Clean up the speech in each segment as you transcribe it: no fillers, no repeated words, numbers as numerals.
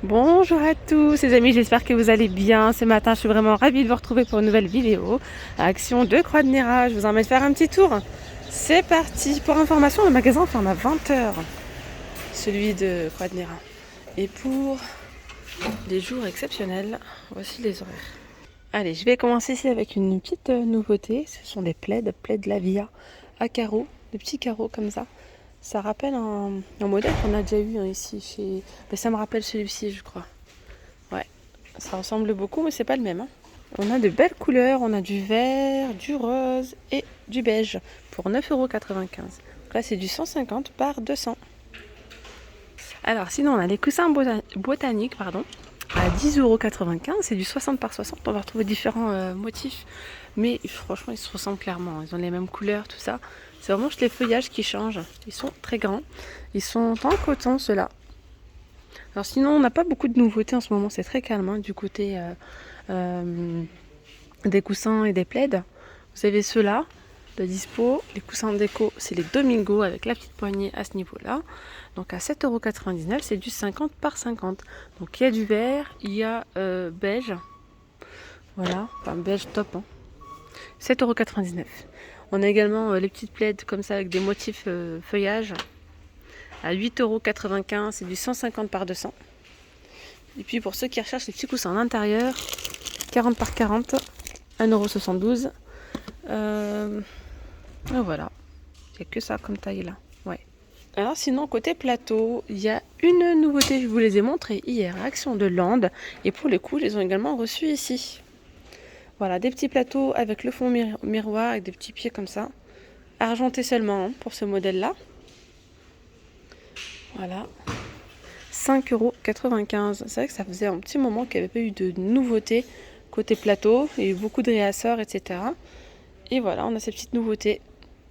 Bonjour à tous les amis, j'espère que vous allez bien. Ce matin, je suis vraiment ravie de vous retrouver pour une nouvelle vidéo. Action de Croix de Néra, je vous emmène faire un petit tour. C'est parti. Pour information, le magasin ferme à 20h, celui de Croix de Néra. Et pour les jours exceptionnels, voici les horaires. Allez, je vais commencer ici avec une petite nouveauté. Ce sont des plaids Lavia à carreaux, des petits carreaux comme ça. Ça rappelle un modèle qu'on a déjà eu ici chez... Mais ça me rappelle celui-ci, je crois. Ouais, ça ressemble beaucoup, mais c'est pas le même. On a de belles couleurs, on a du vert, du rose et du beige pour 9,95 €. Donc là, c'est du 150 par 200. Alors, sinon, on a les coussins botaniques, à 10,95 €. C'est du 60 par 60. On va retrouver différents motifs, mais franchement, ils se ressemblent clairement. Ils ont les mêmes couleurs, tout ça. C'est vraiment juste les feuillages qui changent. Ils sont très grands. Ils sont en coton, ceux-là. Alors sinon, on n'a pas beaucoup de nouveautés en ce moment. C'est très calme du côté des coussins et des plaids. Vous avez ceux-là de dispo. Les coussins déco, c'est les Domingo avec la petite poignée à ce niveau-là. Donc à 7,99 €, c'est du 50 par 50. Donc il y a du vert, il y a beige. Voilà, enfin beige top. 7,99 €. On a également les petites plaids comme ça avec des motifs feuillage à 8,95 €. C'est du 150 par 200. Et puis pour ceux qui recherchent les petits coussins en intérieur, 40 par 40, 1,72 €. Voilà, il n'y a que ça comme taille là. Ouais. Alors sinon côté plateau, il y a une nouveauté, je vous les ai montrées hier, Action de Land. Et pour le coup, je les ont également reçus ici. Voilà, des petits plateaux avec le fond miroir, avec des petits pieds comme ça. Argenté seulement pour ce modèle-là. Voilà. 5,95 €. C'est vrai que ça faisait un petit moment qu'il n'y avait pas eu de nouveautés côté plateau. Il y a eu beaucoup de réasseurs, etc. Et voilà, on a ces petites nouveautés.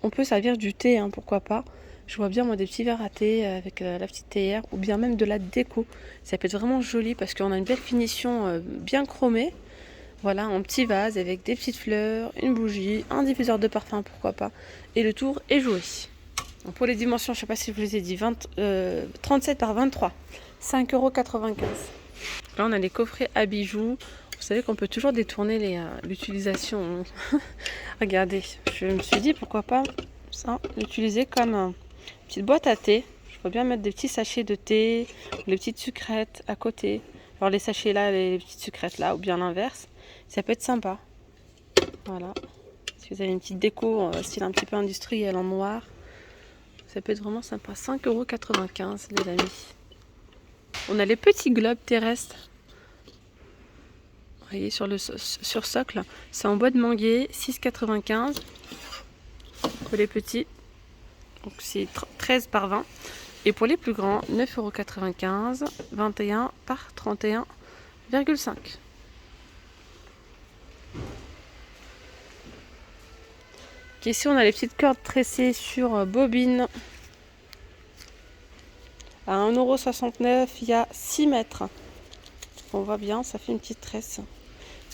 On peut servir du thé, pourquoi pas. Je vois bien moi des petits verres à thé avec la petite théière ou bien même de la déco. Ça peut être vraiment joli parce qu'on a une belle finition bien chromée. Voilà, un petit vase avec des petites fleurs, une bougie, un diffuseur de parfum, pourquoi pas. Et le tour est joué. Donc pour les dimensions, je ne sais pas si je vous les ai dit, 37 par 23, 5,95 €. Là, on a les coffrets à bijoux. Vous savez qu'on peut toujours détourner l'utilisation. Regardez, je me suis dit pourquoi pas ça, l'utiliser comme une petite boîte à thé. Je peux bien mettre des petits sachets de thé, les petites sucrètes à côté. Alors les sachets là, les petites sucrètes là, ou bien l'inverse. Ça peut être sympa. Voilà. Si vous avez une petite déco style un petit peu industriel en noir, ça peut être vraiment sympa. 5,95 € les amis. On a les petits globes terrestres. Vous voyez sur socle. C'est en bois de manguier, 6,95 € pour les petits. Donc c'est 13 par 20. Et pour les plus grands, 9,95 €, 21 par 31,5 €. Ici, on a les petites cordes tressées sur bobine à 1,69 €. Il y a 6 mètres. On voit bien, ça fait une petite tresse.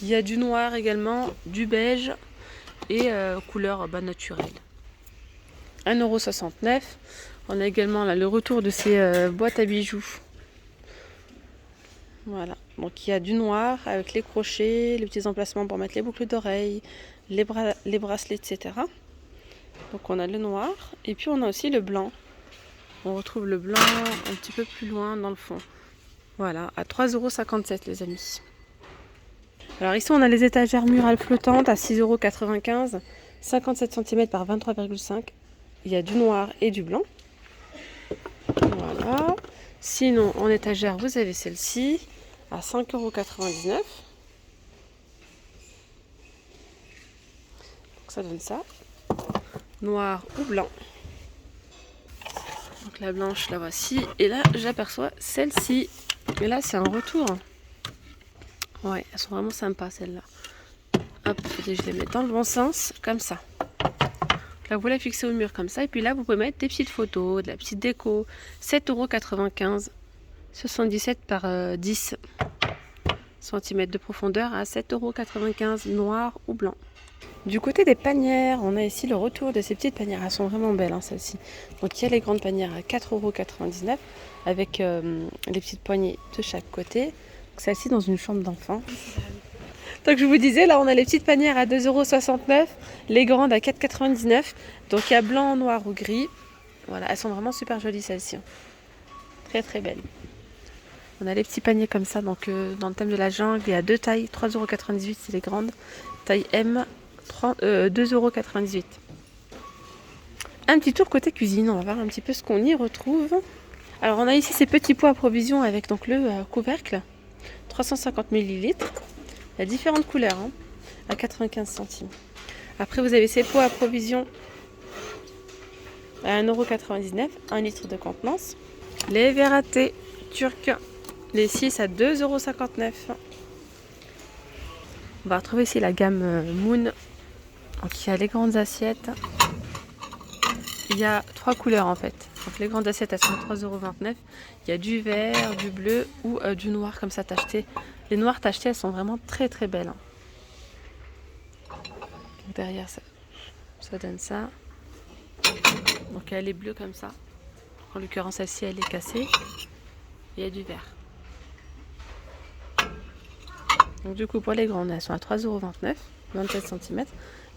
Il y a du noir également, du beige et couleur naturelle. 1,69 €. On a également là le retour de ces boîtes à bijoux. Voilà, donc il y a du noir avec les crochets, les petits emplacements pour mettre les boucles d'oreilles, les bracelets, etc. Donc on a le noir et puis on a aussi le blanc. On retrouve le blanc un petit peu plus loin dans le fond. Voilà, à 3,57 € les amis. Alors ici on a les étagères murales flottantes à 6,95 €, 57 cm par 23,5 €. Il y a du noir et du blanc. Voilà. Sinon en étagère vous avez celle-ci à 5,99 €. Donc ça donne ça. Noir ou blanc. Donc la blanche la voici. Et là j'aperçois celle-ci. Et là c'est un retour. Ouais, elles sont vraiment sympas celles-là. Hop, je les mets dans le bon sens, comme ça. Là vous la fixez au mur comme ça. Et puis là vous pouvez mettre des petites photos, de la petite déco. 7,95 €. 77 par 10. cm de profondeur à 7,95 € noir ou blanc. Du côté des panières, on a ici le retour de ces petites panières. Elles sont vraiment belles, hein, celles-ci. Donc il y a les grandes panières à 4,99 € avec les petites poignées de chaque côté. Celle-ci dans une chambre d'enfant. Donc je vous disais, là on a les petites panières à 2,69 €, les grandes à 4,99 €. Donc il y a blanc, noir ou gris. Voilà, elles sont vraiment super jolies celles-ci. Très très belles. On a les petits paniers comme ça, donc dans le thème de la jungle, il y a deux tailles, 3,98 € c'est les grandes. Taille M, 2,98 €. Un petit tour côté cuisine, on va voir un petit peu ce qu'on y retrouve. Alors on a ici ces petits pots à provision avec donc le couvercle, 350 ml. Il y a différentes couleurs, hein, à 95 centimes. Après vous avez ces pots à provision à 1,99 €, 1 litre de contenance. Les verres à thé turcs, les 6 à 2,59 €. On va retrouver ici la gamme Moon. Donc il y a les grandes assiettes. Il y a 3 couleurs en fait. Donc les grandes assiettes elles sont à 3,29 €. Il y a du vert, du bleu ou du noir comme ça tacheté. Les noirs tachetés elles sont vraiment très très belles. Donc derrière ça donne ça. Donc elle est bleue comme ça. En l'occurrence celle-ci elle est cassée. Et il y a du vert. Donc du coup pour les grandes elles sont à 3,29 €, 27 cm.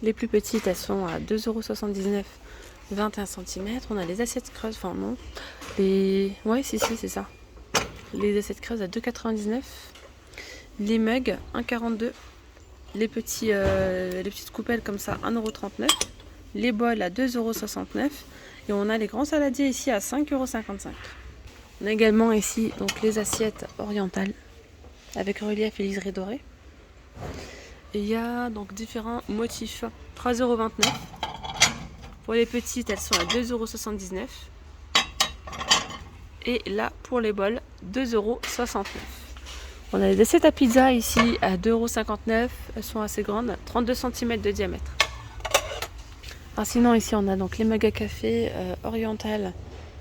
Les plus petites elles sont à 2,79 €, 21 cm. On a les assiettes creuses, enfin non. Ouais si c'est ça. Les assiettes creuses à 2,99 €. Les mugs 1,42 €. Les petites coupelles comme ça 1,39 €. Les bols à 2,69 €. Et on a les grands saladiers ici à 5,55 €. On a également ici donc les assiettes orientales avec relief et liseré doré. Et il y a donc différents motifs. 3,29 €. Pour les petites, elles sont à 2,79 €. Et là, pour les bols, 2,69 €. On a les assiettes à pizza ici à 2,59 €. Elles sont assez grandes, 32 cm de diamètre. Alors sinon, ici, on a donc les mugs à café orientales,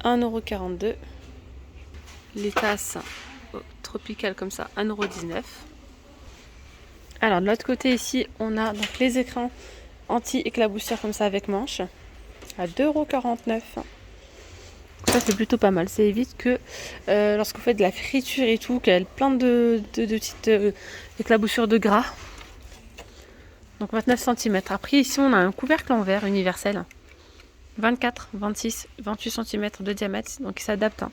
1,42 €. Les tasses tropicales comme ça, 1,19 €. Alors de l'autre côté ici, on a donc les écrans anti-éclaboussures comme ça avec manche à 2,49 €. Ça c'est plutôt pas mal. Ça évite que lorsque vous faites de la friture et tout, qu'elle ait plein de petites éclaboussures de gras. Donc 29 cm. Après ici on a un couvercle en verre universel. 24, 26, 28 cm de diamètre. Donc il s'adapte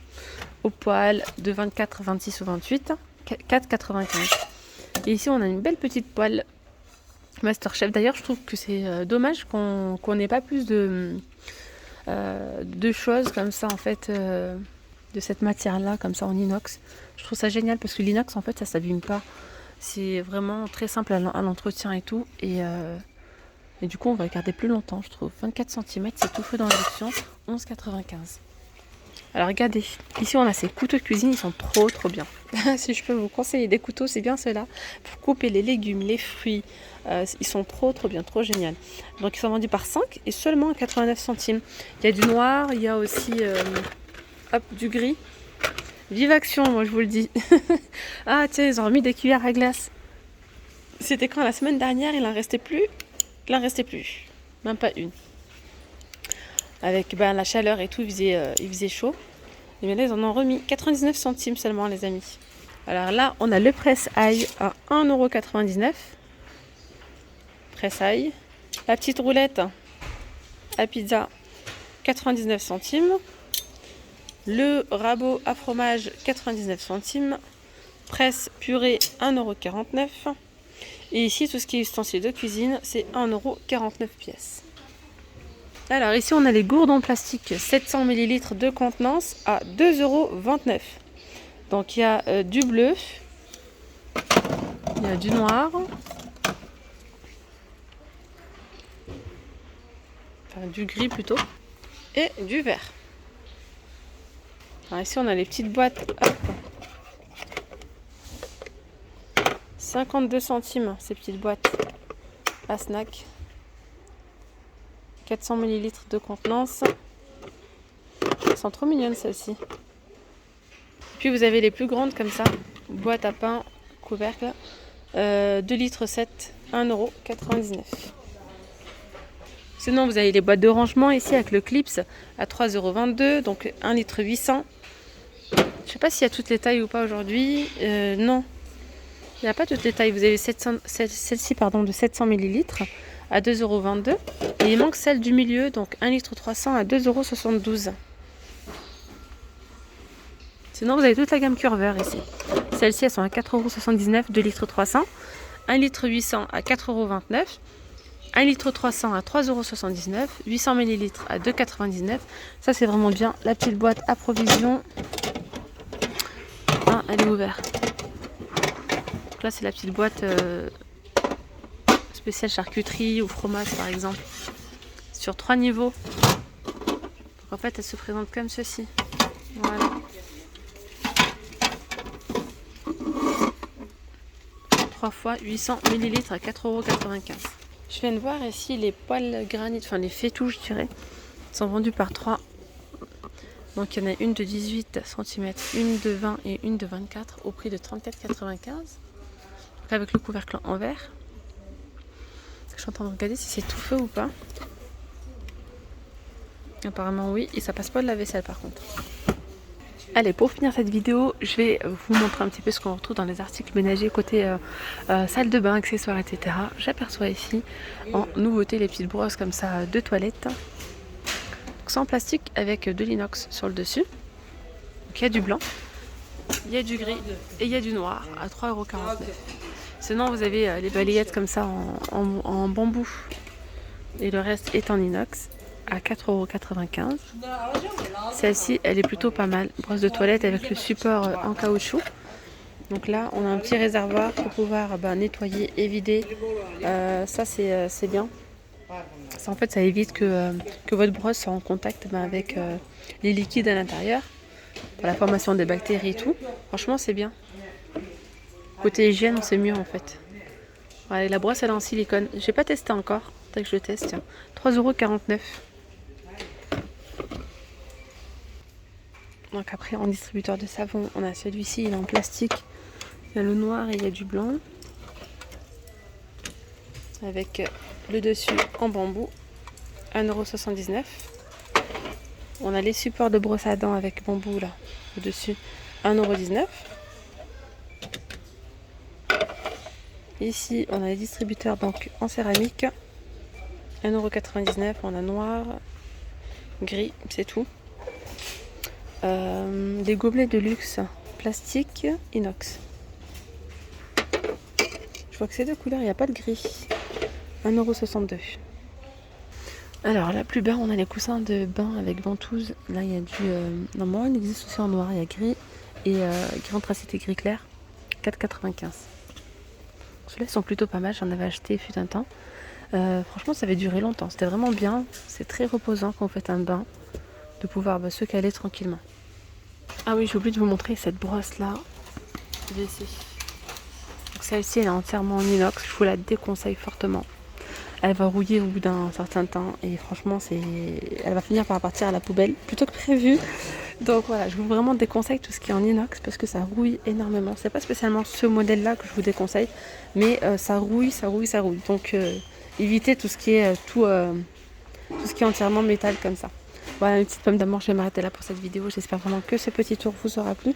au poêle de 24, 26 ou 28. 4,95 €. Et ici on a une belle petite poêle Masterchef. D'ailleurs je trouve que c'est dommage qu'on n'ait pas plus de choses comme ça en fait, de cette matière là comme ça en inox. Je trouve ça génial parce que l'inox en fait ça s'abîme pas. C'est vraiment très simple à l'entretien et tout. Et du coup on va le garder plus longtemps je trouve. 24 cm, c'est tout feu dans l'induction. 11,95 €. Alors regardez, ici on a ces couteaux de cuisine, ils sont trop bien. Si je peux vous conseiller des couteaux, c'est bien ceux-là. Pour couper les légumes, les fruits, ils sont trop bien, trop génial. Donc ils sont vendus par 5 et seulement à 89 centimes. Il y a du noir, il y a aussi du gris. Vive Action, moi je vous le dis. Ah tiens, ils ont remis des cuillères à glace. C'était quand la semaine dernière, il en restait plus. Même pas une. Avec la chaleur et tout, il faisait chaud. Et bien là, ils en ont remis 99 centimes seulement, les amis. Alors là, on a le presse-ail à 1,99 €. Presse-ail. La petite roulette à pizza, 99 centimes. Le rabot à fromage, 99 centimes. Presse purée, 1,49 €. Et ici, tout ce qui est ustensiles de cuisine, c'est 1,49 € pièce. Alors ici on a les gourdes en plastique 700 ml de contenance à 2,29 €. Donc il y a du bleu, il y a du noir, enfin du gris plutôt, et du vert. Alors ici on a les petites boîtes, hop, 52 centimes ces petites boîtes à snack. 400 ml de contenance. Elles sont trop mignonnes celles-ci. Puis vous avez les plus grandes comme ça. Boîte à pain couvercle. 2 litres 7, 1,99 €. Sinon, vous avez les boîtes de rangement ici avec le clips à 3,22 €, donc 1 litre 800. Je sais pas s'il y a toutes les tailles ou pas aujourd'hui. Non, il n'y a pas toutes les tailles. Vous avez celle-ci de 700 ml à 2,22 €. Et il manque celle du milieu, donc 1 litre 300 à 2,72 €. Sinon, vous avez toute la gamme Curver ici. Celles-ci, elles sont à 4,79 €, 2 litres 300. 1 litre 800 à 4,29 €. 1 litre 300 à 3,79 €. 800 ml à 2,99 €. Ça, c'est vraiment bien. La petite boîte à provision. Ah, elle est ouverte. Donc là, c'est la petite boîte spéciale charcuterie ou fromage, par exemple. Sur 3 niveaux. Donc, en fait, elle se présente comme ceci. Voilà. 3 fois 800 ml à 4,95 €. Je viens de voir ici les poêles granit, enfin les fétous, je dirais, sont vendus par 3. Donc il y en a une de 18 cm, une de 20 et une de 24 au prix de 34,95 €. Avec le couvercle en verre. Je suis en train de regarder si c'est tout feu ou pas. Apparemment oui, et ça passe pas de la vaisselle par contre. Allez, pour finir cette vidéo, je vais vous montrer un petit peu ce qu'on retrouve dans les articles ménagers côté salle de bain, accessoires, etc. J'aperçois ici en nouveauté les petites brosses comme ça de toilette. Donc, c'est en plastique avec de l'inox sur le dessus. Donc il y a du blanc, il y a du gris et il y a du noir à 3,49 €. Sinon vous avez les balayettes comme ça en bambou et le reste est en inox à 4,95 €. Celle-ci, elle est plutôt pas mal. Brosse de toilette avec le support en caoutchouc. Donc là, on a un petit réservoir pour pouvoir nettoyer et vider. Ça, c'est bien. Ça, en fait, ça évite que votre brosse soit en contact avec les liquides à l'intérieur. Pour la formation des bactéries et tout. Franchement, c'est bien. Côté hygiène, c'est mieux en fait. Voilà, la brosse, elle est en silicone. J'ai pas testé encore. Peut-être que je le teste. Tiens. 3,49 €. Donc après, en distributeur de savon, on a celui-ci, il est en plastique. Il y a le noir et il y a du blanc. Avec le dessus en bambou. 1,79 €. On a les supports de brosse à dents avec bambou là. Le dessus, 1,19 €. Ici, on a les distributeurs donc en céramique. 1,99 €. On a noir, gris, c'est tout. Des gobelets de luxe plastique inox. Je vois que c'est de couleur, il n'y a pas de gris. 1,62 €. Alors là plus bas on a les coussins de bain avec ventouse. Là il y a du normalement il existe aussi en noir, il y a gris et gris anthracite et gris clair. 4,95 €. Ceux-là ils sont plutôt pas mal, j'en avais acheté fut un temps. Franchement ça avait duré longtemps, c'était vraiment bien. C'est très reposant quand vous faites un bain de pouvoir se caler tranquillement. Ah oui, j'ai oublié de vous montrer cette brosse là. WC. Donc celle-ci elle est entièrement en inox, je vous la déconseille fortement. Elle va rouiller au bout d'un certain temps et franchement elle va finir par partir à la poubelle plutôt que prévu. Donc voilà, je vous vraiment déconseille tout ce qui est en inox parce que ça rouille énormément. C'est pas spécialement ce modèle là que je vous déconseille, mais ça rouille. Donc évitez tout ce qui est tout ce qui est entièrement métal comme ça. Voilà, une petite pomme d'amour, je vais m'arrêter là pour cette vidéo. J'espère vraiment que ce petit tour vous aura plu.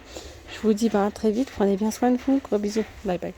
Je vous dis à très vite, prenez bien soin de vous. Gros bisous, bye bye.